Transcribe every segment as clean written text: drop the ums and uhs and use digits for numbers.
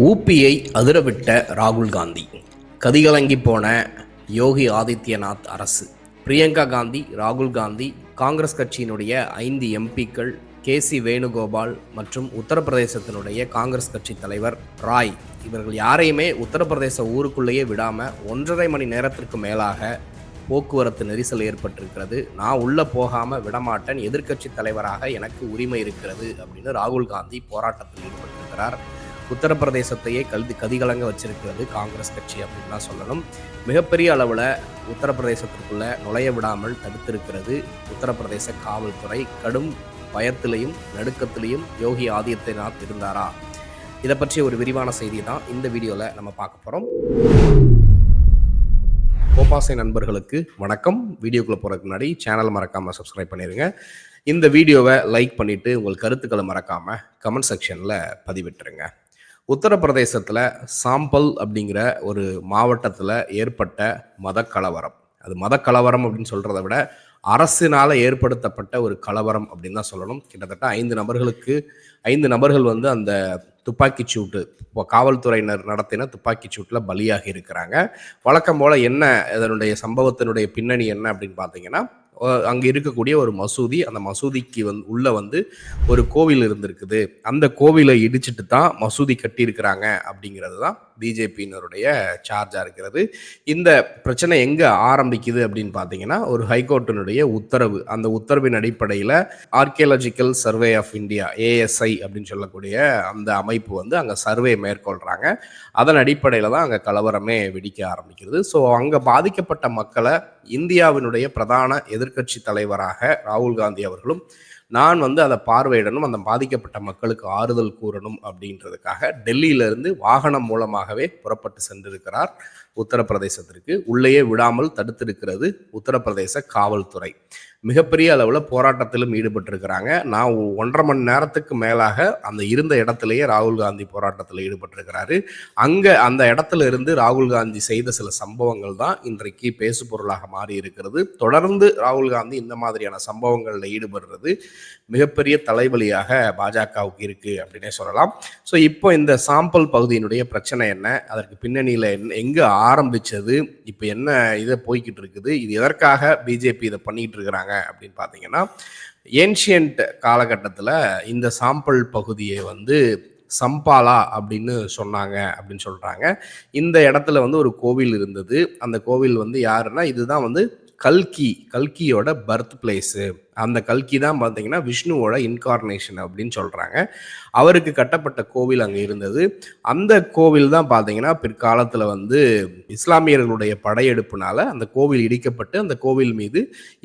ஊபியை அதிரவிட்ட ராகுல் காந்தி, கதிகலங்கி போன யோகி ஆதித்யநாத் அரசு, பிரியங்கா காந்தி, ராகுல் காந்தி, காங்கிரஸ் கட்சியினுடைய 5 எம்பிக்கள், கேசி வேணுகோபால் மற்றும் உத்தரப்பிரதேசத்தினுடைய காங்கிரஸ் கட்சி தலைவர் ராய், இவர்கள் யாரையுமே உத்தரப்பிரதேச ஊருக்குள்ளேயே விடாமல் 1.5 மணி நேரத்திற்கு மேலாக போக்குவரத்து நெரிசல் ஏற்பட்டிருக்கிறது. நான் உள்ளே போகாமல் விடமாட்டேன், எதிர்க்கட்சி தலைவராக எனக்கு உரிமை இருக்கிறது அப்படின்னு ராகுல் காந்தி போராட்டத்தில் ஈடுபட்டிருக்கிறார். உத்தரப்பிரதேசத்தையே கதிகலங்க வச்சிருக்கிறது காங்கிரஸ் கட்சி அப்படின்னு தான் சொல்லணும். மிகப்பெரிய அளவில் உத்தரப்பிரதேசத்திற்குள்ள நுழைய விடாமல் தடுத்திருக்கிறது உத்தரப்பிரதேச காவல்துறை. கடும் பயத்திலையும் நடுக்கத்திலையும் யோகி ஆதித்யநாத் இருந்தாரா? இதை பற்றி ஒரு விரிவான செய்தி தான் இந்த வீடியோவில் நம்ம பார்க்க போகிறோம். கோபாசை நண்பர்களுக்கு வணக்கம். வீடியோக்குள்ளே போகிறதுக்கு முன்னாடி சேனல் மறக்காமல் சப்ஸ்கிரைப் பண்ணிடுங்க. இந்த வீடியோவை லைக் பண்ணிவிட்டு உங்கள் கருத்துக்களை மறக்காமல் கமெண்ட் செக்ஷனில் பதிவிட்டுருங்க. உத்தரப்பிரதேசத்தில் சாம்பல் அப்படிங்கிற ஒரு மாவட்டத்தில் ஏற்பட்ட மதக்கலவரம், அது மதக்கலவரம் அப்படின்னு சொல்கிறத விட அரசினால் ஏற்படுத்தப்பட்ட ஒரு கலவரம் அப்படின்னு தான் சொல்லணும். கிட்டத்தட்ட 5 நபர்கள் வந்து அந்த துப்பாக்கிச் சூட்டு, இப்போ காவல்துறையினர் நடத்தின துப்பாக்கிச் சூட்டில் பலியாகி இருக்கிறாங்க. வழக்கம் போல் என்ன இதனுடைய சம்பவத்தினுடைய பின்னணி என்ன அப்படின்னு பார்த்தீங்கன்னா, அங்கே இருக்கக்கூடிய ஒரு மசூதி, அந்த மசூதிக்கு உள்ளே ஒரு கோவில் இருந்திருக்குது. அந்த கோவிலை இடிச்சிட்டு தான் மசூதி கட்டியிருக்கிறாங்க அப்படிங்கிறது தான் பிஜேபியினருடைய சார்ஜாக இருக்கிறது. இந்த பிரச்சனை எங்கே ஆரம்பிக்குது அப்படின்னு பார்த்தீங்கன்னா, ஒரு ஹைகோர்ட்டினுடைய உத்தரவு, அந்த உத்தரவின் அடிப்படையில் archaeological survey of India, ASI அப்படின்னு சொல்லக்கூடிய அந்த அமைப்பு அங்கே சர்வே மேற்கொள்கிறாங்க. அதன் அடிப்படையில் தான் அங்கே கலவரமே வெடிக்க ஆரம்பிக்கிறது. ஸோ அங்கே பாதிக்கப்பட்ட மக்களை இந்தியாவினுடைய பிரதான எதிர்க்கட்சி தலைவராக ராகுல் காந்தி அவர்களும் நான் அதை பார்வையிடணும், அந்த பாதிக்கப்பட்ட மக்களுக்கு ஆறுதல் கூறணும் அப்படின்றதுக்காக டெல்லியிலிருந்து வாகனம் மூலமாகவே புறப்பட்டு சென்றிருக்கிறார் உத்தரப்பிரதேசத்திற்கு. உள்ளேயே விடாமல் தடுத்திருக்கிறது உத்தரப்பிரதேச காவல்துறை. மிகப்பெரிய அளவில் போராட்டத்திலும் ஈடுபட்டிருக்கிறாங்க. நான் 1.5 மணி நேரத்துக்கு மேலாக அந்த இருந்த இடத்துலையே ராகுல் காந்தி போராட்டத்தில் ஈடுபட்டிருக்கிறாரு. அங்கே அந்த இடத்துல இருந்து ராகுல் காந்தி செய்த சில சம்பவங்கள் தான் இன்றைக்கு பேசு பொருளாக மாறி இருக்கிறது. தொடர்ந்து ராகுல் காந்தி இந்த மாதிரியான சம்பவங்களில் ஈடுபடுறது மிகப்பெரிய தலைவலியாக பாஜகவுக்கு இருக்கு அப்படின்னே சொல்லலாம். ஸோ இப்போ இந்த சாம்பல் பகுதியினுடைய பிரச்சனை என்ன, அதற்கு பின்னணியில் எங்கே ஆரம்பிச்சது, இப்போ என்ன இதை போய்கிட்டு இருக்குது, இது எதற்காக பிஜேபி இதை பண்ணிட்டு இருக்கிறாங்க அப்படின்னு பார்த்தீங்கன்னா, ஏன்ஷியன்ட் காலகட்டத்தில் இந்த சாம்பல் பகுதியை சம்பாலா அப்படின்னு சொன்னாங்க அப்படின்னு சொல்றாங்க. இந்த இடத்துல ஒரு கோவில் இருந்தது. அந்த கோவில் யாருன்னா, இதுதான் கல்கியோட பர்த் பிளேஸு. அந்த கல்கி தான் பார்த்தீங்கன்னா விஷ்ணுவோட இன்கார்னேஷன் அப்படின்னு சொல்கிறாங்க. அவருக்கு கட்டப்பட்ட கோவில் அங்கே இருந்தது. அந்த கோவில் தான் பார்த்தீங்கன்னா பிற்காலத்தில் இஸ்லாமியர்களுடைய படையெடுப்புனால அந்த கோவில் இடிக்கப்பட்டு அந்த கோவில் மீது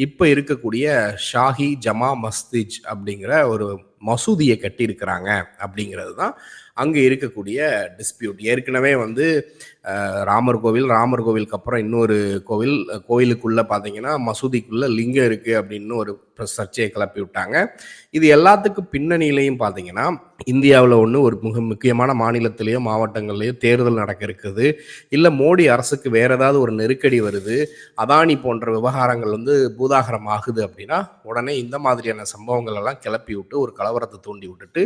இப்போ இருக்கக்கூடிய ஷாஹி ஜமா மஸ்திஜ் அப்படிங்கிற ஒரு மசூதியை கட்டியிருக்கிறாங்க அப்படிங்கிறது தான் அங்கே இருக்கக்கூடிய டிஸ்பியூட். ஏற்கனவே ராமர் கோவிலுக்கு அப்புறம் இன்னொரு கோவிலுக்குள்ளே பார்த்தீங்கன்னா மசூதிக்குள்ளே லிங்கம் இருக்குது அப்படின்னு ஒரு சர்ச்சையை கிளப்பி விட்டாங்க. இது எல்லாத்துக்கும் பின்னணியிலையும் பார்த்தீங்கன்னா, இந்தியாவில் ஒரு மிக முக்கியமான மாநிலத்திலேயோ மாவட்டங்கள்லேயோ தேர்தல் நடக்க இருக்குது, இல்லை மோடி அரசுக்கு வேற ஏதாவது ஒரு நெருக்கடி வருது, அதானி போன்ற விவகாரங்கள் பூதாகரம் ஆகுது அப்படின்னா உடனே இந்த மாதிரியான சம்பவங்கள் எல்லாம் கிளப்பி விட்டு ஒரு கலவரத்தை தூண்டி விட்டுட்டு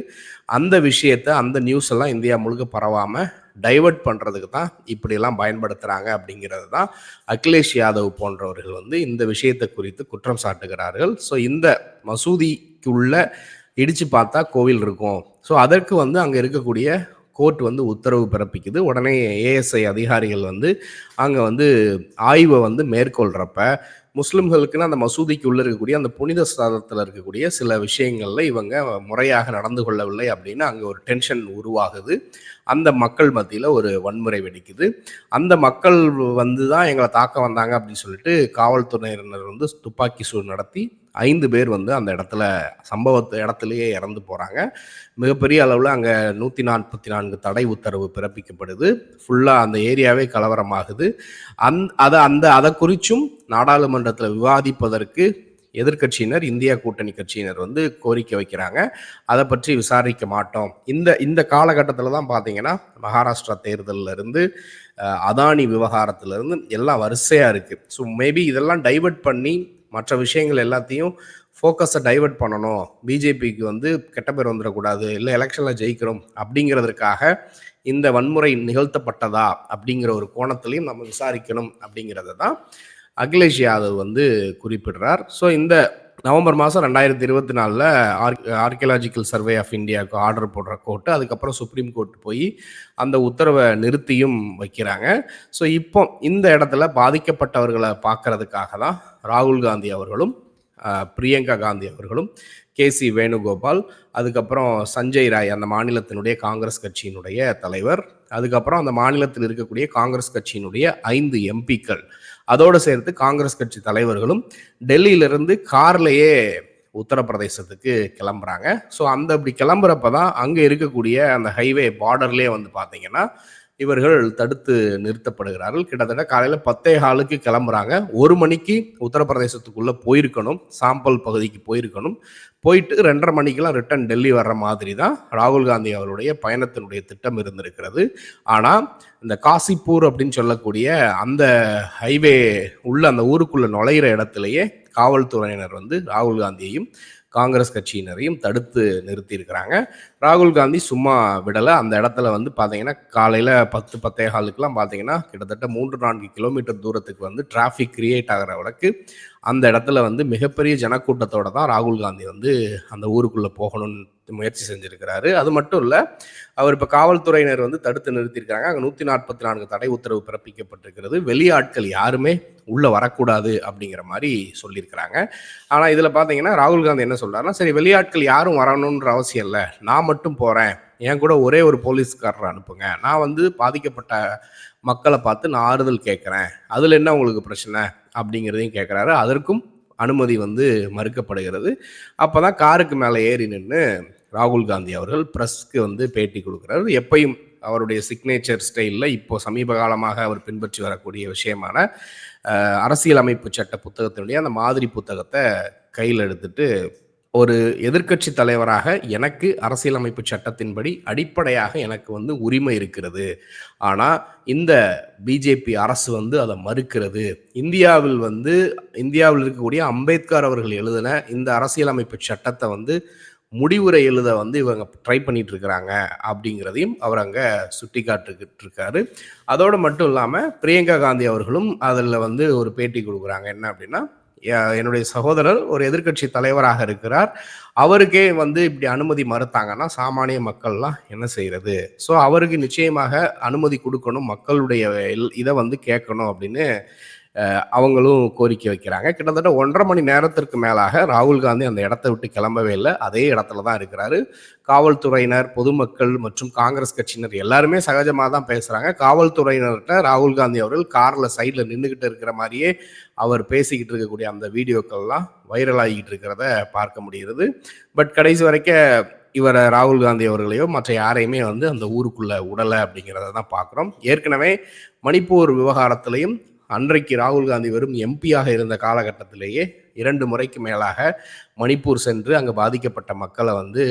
அந்த விஷயத்தை, அந்த நியூஸ் எல்லாம் இந்தியா முழுக்க பரவாமல் டைவர்ட் பண்ணுறதுக்கு தான் இப்படியெல்லாம் பயன்படுத்துகிறாங்க அப்படிங்கிறது தான் அகிலேஷ் யாதவ் போன்றவர்கள் இந்த விஷயத்தை குறித்து குற்றம் சாட்டுகிறார்கள். ஸோ இந்த மசூதிக்குள்ள இடித்து பார்த்தா கோவில் இருக்கும். ஸோ அதற்கு அங்கே இருக்கக்கூடிய கோர்ட் உத்தரவு பிறப்பிக்குது. உடனே ASI அதிகாரிகள் அங்கே ஆய்வை மேற்கொள்கிறப்ப முஸ்லிம்களுக்குன்னு அந்த மசூதிக்கு உள்ள இருக்கக்கூடிய அந்த புனித ஸ்தலத்தில் இருக்கக்கூடிய சில விஷயங்கள்ல இவங்க முறையாக நடந்து கொள்ளவில்லை அப்படின்னு அங்கே ஒரு டென்ஷன் உருவாகுது. அந்த மக்கள் மத்தியில் ஒரு வன்முறை வெடிக்குது. அந்த மக்கள் தான் எங்களை தாக்க வந்தாங்க அப்படின்னு சொல்லிட்டு காவல்துறையினர் துப்பாக்கி சூடு நடத்தி 5 பேர் அந்த இடத்துலையே இறந்து போகிறாங்க. மிகப்பெரிய அளவில் அங்கே 144 தடை உத்தரவு பிறப்பிக்கப்படுது. ஃபுல்லாக அந்த ஏரியாவே கலவரமாகுது. அதை குறித்தும் நாடாளுமன்றத்தில் விவாதிப்பதற்கு எதிர்கட்சியினர், இந்தியா கூட்டணி கட்சியினர் கோரிக்கை வைக்கிறாங்க. அதை பற்றி விசாரிக்க மாட்டோம். இந்த காலகட்டத்தில் தான் பார்த்தீங்கன்னா மகாராஷ்டிரா தேர்தலில் இருந்து அதானி விவகாரத்திலிருந்து எல்லாம் வரிசையாக இருக்குது. ஸோ மேபி இதெல்லாம் டைவர்ட் பண்ணி மற்ற விஷயங்கள் எல்லாத்தையும் ஃபோக்கஸை டைவர்ட் பண்ணணும், பிஜேபிக்கு கெட்ட பேர் வந்துடக்கூடாது, இல்லை எலெக்ஷனில் ஜெயிக்கிறோம் அப்படிங்கிறதுக்காக இந்த வன்முறை நிகழ்த்தப்பட்டதா அப்படிங்கிற ஒரு கோணத்திலையும் நம்ம விசாரிக்கணும் அப்படிங்கிறத தான் அகிலேஷ் யாதவ் வந்து குறிப்பிடுறார். ஸோ இந்த நவம்பர் மாதம் 2024 ஆர்கியலாஜிக்கல் சர்வே ஆஃப் இந்தியாவுக்கு ஆர்டர் போடுற கோர்ட்டு, அதுக்கப்புறம் சுப்ரீம் கோர்ட் போய் அந்த உத்தரவை நிறுத்தியும் வைக்கிறாங்க. ஸோ இப்போ இந்த இடத்துல பாதிக்கப்பட்டவர்களை பார்க்கறதுக்காக தான் ராகுல் காந்தி அவர்களும் பிரியங்கா காந்தி அவர்களும் கேசி வேணுகோபால், அதுக்கப்புறம் சஞ்சய் ராய், அந்த மாநிலத்தினுடைய காங்கிரஸ் கட்சியினுடைய தலைவர், அதுக்கப்புறம் அந்த மாநிலத்தில் இருக்கக்கூடிய காங்கிரஸ் கட்சியினுடைய 5 எம்பிக்கள், அதோடு சேர்த்து காங்கிரஸ் கட்சி தலைவர்களும் டெல்லியிலிருந்து கார்லேயே உத்தரப்பிரதேசத்துக்கு கிளம்புறாங்க. ஸோ அப்படி கிளம்புறப்ப தான் அங்கே இருக்கக்கூடிய அந்த ஹைவே பார்டர்லேயே வந்து பார்த்தீங்கன்னா இவர்கள் தடுத்து நிறுத்தப்படுகிறார்கள். கிட்டத்தட்ட காலையில் 10:15 கிளம்புறாங்க. 1 மணிக்கு உத்தரப்பிரதேசத்துக்குள்ளே போயிருக்கணும், சாம்பல் பகுதிக்கு போயிருக்கணும். போயிட்டு 2:30 மணிக்கெல்லாம் ரிட்டர்ன் டெல்லி வர்ற மாதிரி தான் ராகுல் காந்தி அவருடைய பயணத்தினுடைய திட்டம் இருந்திருக்கிறது. ஆனால் இந்த காசிப்பூர் அப்படின்னு சொல்லக்கூடிய அந்த ஹைவே உள்ள அந்த ஊருக்குள்ளே நுழையிற இடத்துலையே காவல்துறையினர் வந்து ராகுல் காந்தியையும் காங்கிரஸ் கட்சியினரையும் தடுத்து நிறுத்தியிருக்கிறாங்க. ராகுல் காந்தி சும்மா விடலை. அந்த இடத்துல வந்து பார்த்தீங்கன்னா காலையில் 10-10:15 பார்த்தீங்கன்னா கிட்டத்தட்ட 3-4 கிலோமீட்டர் தூரத்துக்கு வந்து டிராஃபிக் கிரியேட் ஆகிற வழக்கு அந்த இடத்துல வந்து மிகப்பெரிய ஜனக்கூட்டத்தோடு தான் ராகுல் காந்தி வந்து அந்த ஊருக்குள்ளே போகணும்னு முயற்சி செஞ்சுருக்கிறாரு. அது மட்டும் இல்லை, அவர் இப்போ காவல்துறையினர் வந்து தடுத்து நிறுத்தியிருக்கிறாங்க. அங்கே 144 தடை உத்தரவு பிறப்பிக்கப்பட்டிருக்கிறது. வெளியாட்கள் யாருமே உள்ளே வரக்கூடாது அப்படிங்கிற மாதிரி சொல்லியிருக்கிறாங்க. ஆனால் இதில் பார்த்தீங்கன்னா ராகுல் காந்தி என்ன சொல்கிறாருன்னா, சரி வெளியாட்கள் யாரும் வரணுன்ற அவசியம் இல்லை, நான் மட்டும் போகிறேன், என் கூட ஒரே ஒரு போலீஸ்காரரை அனுப்புங்க, நான் வந்து பாதிக்கப்பட்ட மக்களை பார்த்து நான் ஆறுதல் கேட்குறேன், அதில் என்ன உங்களுக்கு பிரச்சனை அப்படிங்கிறதையும் கேட்குறாரு. அதற்கும் அனுமதி வந்து மறுக்கப்படுகிறது. அப்போ தான் காருக்கு மேலே ஏறி நின்று ராகுல் காந்தி அவர்கள் ப்ரெஸ்க்கு வந்து பேட்டி கொடுக்குறாரு. எப்பயும் அவருடைய சிக்னேச்சர் ஸ்டைலில் இப்போ சமீப காலமாக அவர் பின்பற்றி வரக்கூடிய விஷயமான அரசியலமைப்பு சட்ட புத்தகத்தினுடைய அந்த மாதிரி புத்தகத்தை கையில் எடுத்துட்டு, ஒரு எதிர்க்கட்சி தலைவராக எனக்கு அரசியலமைப்பு சட்டத்தின்படி அடிப்படையாக எனக்கு வந்து உரிமை இருக்கிறது, ஆனால் இந்த பிஜேபி அரசு வந்து அதை மறுக்கிறது. இந்தியாவில் இருக்கக்கூடிய அம்பேத்கர் அவர்கள் எழுதின இந்த அரசியலமைப்பு சட்டத்தை வந்து முடிவுரை எழுத வந்து இவங்க ட்ரை பண்ணிட்டு இருக்கிறாங்க அப்படிங்கிறதையும் அவர் அங்கே சுட்டி காட்டுக்கிட்டு இருக்காரு. அதோடு மட்டும் இல்லாமல் பிரியங்கா காந்தி அவர்களும் அதில் வந்து ஒரு பேட்டி கொடுக்குறாங்க. என்ன அப்படின்னா, என்னுடைய சகோதரர் ஒரு எதிர்க்கட்சி தலைவராக இருக்கிறார், அவருக்கே வந்து இப்படி அனுமதி மறுத்தாங்கன்னா சாமானிய மக்கள்லாம் என்ன செய்யறது? ஸோ அவருக்கு நிச்சயமாக அனுமதி கொடுக்கணும், மக்களுடைய இதை வந்து கேட்கணும் அப்படின்னு அவங்களும் கோரிக்கை வைக்கிறாங்க. கிட்டத்தட்ட 1.5 மணி நேரத்திற்கு மேலாக ராகுல் காந்தி அந்த இடத்த விட்டு கிளம்பவே இல்லை, அதே இடத்துல தான் இருக்கிறாரு. காவல்துறையினர், பொதுமக்கள் மற்றும் காங்கிரஸ் கட்சியினர் எல்லாருமே சகஜமாக தான் பேசுகிறாங்க. காவல்துறையினர்கிட்ட ராகுல் காந்தி அவர்கள் காரில் சைடில் நின்றுக்கிட்டு இருக்கிற மாதிரியே அவர் பேசிக்கிட்டு இருக்கக்கூடிய அந்த வீடியோக்கள்லாம் வைரல் ஆகிக்கிட்டு இருக்கிறத பார்க்க முடிகிறது. பட் கடைசி வரைக்கும் இவரை ராகுல் காந்தி அவர்களையோ மற்ற யாரையுமே வந்து அந்த ஊருக்குள்ளே விடலை அப்படிங்கிறத தான் பார்க்குறோம். ஏற்கனவே மணிப்பூர் விவகாரத்திலையும் அன்றைக்கு ராகுல் காந்தி வெறும் எம்பியாக இருந்த காலகட்டத்திலேயே 2 முறைக்கு மேலாக மணிப்பூர் சென்று அங்கே பாதிக்கப்பட்ட மக்களை வந்து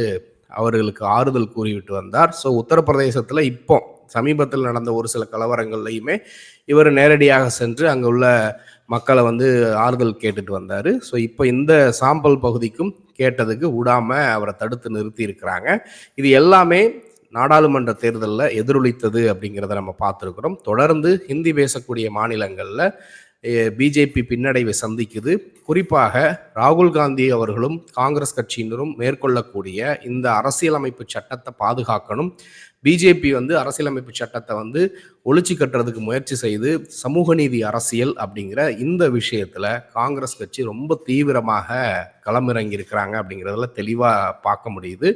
அவர்களுக்கு ஆறுதல் கூறிவிட்டு வந்தார். ஸோ உத்தரப்பிரதேசத்தில் இப்போ சமீபத்தில் நடந்த ஒரு சில கலவரங்கள்லையுமே இவர் நேரடியாக சென்று அங்கே உள்ள மக்களை வந்து ஆறுதல் கேட்டுட்டு வந்தார். ஸோ இப்போ இந்த சாம்பல் பகுதிக்கும் கேட்டதுக்கு விடாமல் அவரை தடுத்து நிறுத்தி இருக்கிறாங்க. இது எல்லாமே நாடாளுமன்ற தேர்தலில் எதிரொலித்தது அப்படிங்கிறத நம்ம பார்த்துருக்குறோம். தொடர்ந்து ஹிந்தி பேசக்கூடிய மாநிலங்களில் பிஜேபி பின்னடைவை சந்திக்குது. குறிப்பாக ராகுல் காந்தி அவர்களும் காங்கிரஸ் கட்சியினரும் மேற்கொள்ளக்கூடிய இந்த அரசியலமைப்பு சட்டத்தை பாதுகாக்கணும். பிஜேபி வந்து அரசியலமைப்பு சட்டத்தை வந்து ஒழிச்சு கட்டுறதுக்கு முயற்சி செய்து சமூக நீதி அரசியல் அப்படிங்கிற இந்த விஷயத்தில் காங்கிரஸ் கட்சி ரொம்ப தீவிரமாக களமிறங்கி இருக்கிறாங்க அப்படிங்கிறதுல தெளிவாக பார்க்க முடியுது.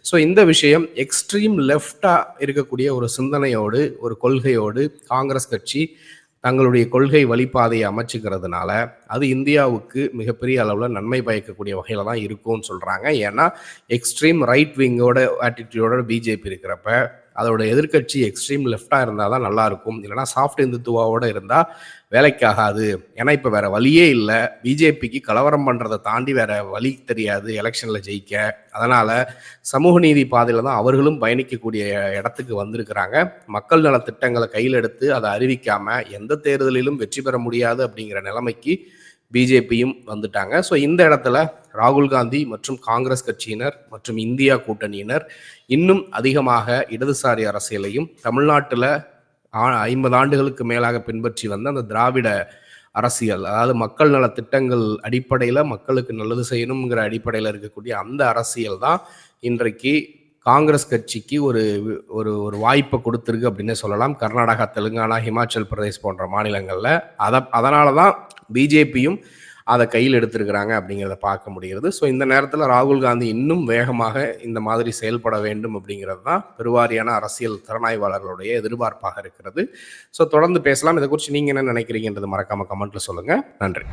ஸோ இந்த விஷயம் எக்ஸ்ட்ரீம் லெஃப்டாக இருக்கக்கூடிய ஒரு சிந்தனையோடு, ஒரு கொள்கையோடு காங்கிரஸ் கட்சி தங்களுடைய கொள்கை வழிபாதையை அமைச்சுக்கிறதுனால அது இந்தியாவுக்கு மிகப்பெரிய அளவில் நன்மை பயக்கக்கூடிய வகையில் தான் இருக்கும்னு சொல்கிறாங்க. ஏன்னா எக்ஸ்ட்ரீம் ரைட் விங்கோட ஆட்டிடியூடோட பிஜேபி இருக்கிறப்ப அதோட எதிர்க்கட்சி எக்ஸ்ட்ரீம் லெஃப்டாக இருந்தால் தான் நல்லாயிருக்கும், இல்லைனா சாஃப்ட் இந்துத்துவாவோடு இருந்தால் வேலைக்காகாது. ஏன்னா இப்போ வேறு வழியே இல்லை, பிஜேபிக்கு கலவரம் பண்ணுறதை தாண்டி வேறு வழி தெரியாது எலெக்ஷனில் ஜெயிக்க. அதனால் சமூக நீதி பாதையில் தான் அவர்களும் பயணிக்கக்கூடிய இடத்துக்கு வந்திருக்கிறாங்க. மக்கள் நல திட்டங்களை கையில் எடுத்து அதை அறிவிக்காமல் எந்த தேர்தலிலும் வெற்றி பெற முடியாது அப்படிங்கிற நிலைமைக்கு பிஜேபியும் வந்துட்டாங்க. ஸோ இந்த இடத்துல ராகுல் காந்தி மற்றும் காங்கிரஸ் கட்சியினர் மற்றும் இந்தியா கூட்டணியினர் இன்னும் அதிகமாக இடதுசாரி அரசியலையும் தமிழ்நாட்டில் 50 ஆண்டுகளுக்கு மேலாக பின்பற்றி வந்த அந்த திராவிட அரசியல், அதாவது மக்கள் நல திட்டங்கள் அடிப்படையில் மக்களுக்கு நல்லது செய்யணுங்கிற அடிப்படையில் இருக்கக்கூடிய அந்த அரசியல் தான் இன்றைக்கு காங்கிரஸ் கட்சிக்கு ஒரு ஒரு ஒரு வாய்ப்பை கொடுத்துருக்கு அப்படின்னே சொல்லலாம். கர்நாடகா, தெலுங்கானா, ஹிமாச்சல் பிரதேஷ் போன்ற மாநிலங்களில் அதனால தான் பிஜேபியும் அதை கையில் எடுத்திருக்கிறாங்க அப்படிங்கிறத பார்க்க முடிகிறது. ஸோ இந்த நேரத்தில் ராகுல் காந்தி இன்னும் வேகமாக இந்த மாதிரி செயல்பட வேண்டும் அப்படிங்கிறது தான் பெருவாரியான அரசியல் திறனாய்வாளர்களுடைய எதிர்பார்ப்பாக இருக்கிறது. ஸோ தொடர்ந்து பேசலாம். இதை குறித்து நீங்கள் என்ன நினைக்கிறீங்கன்றது மறக்காமல் கமெண்ட்டில் சொல்லுங்கள். நன்றி.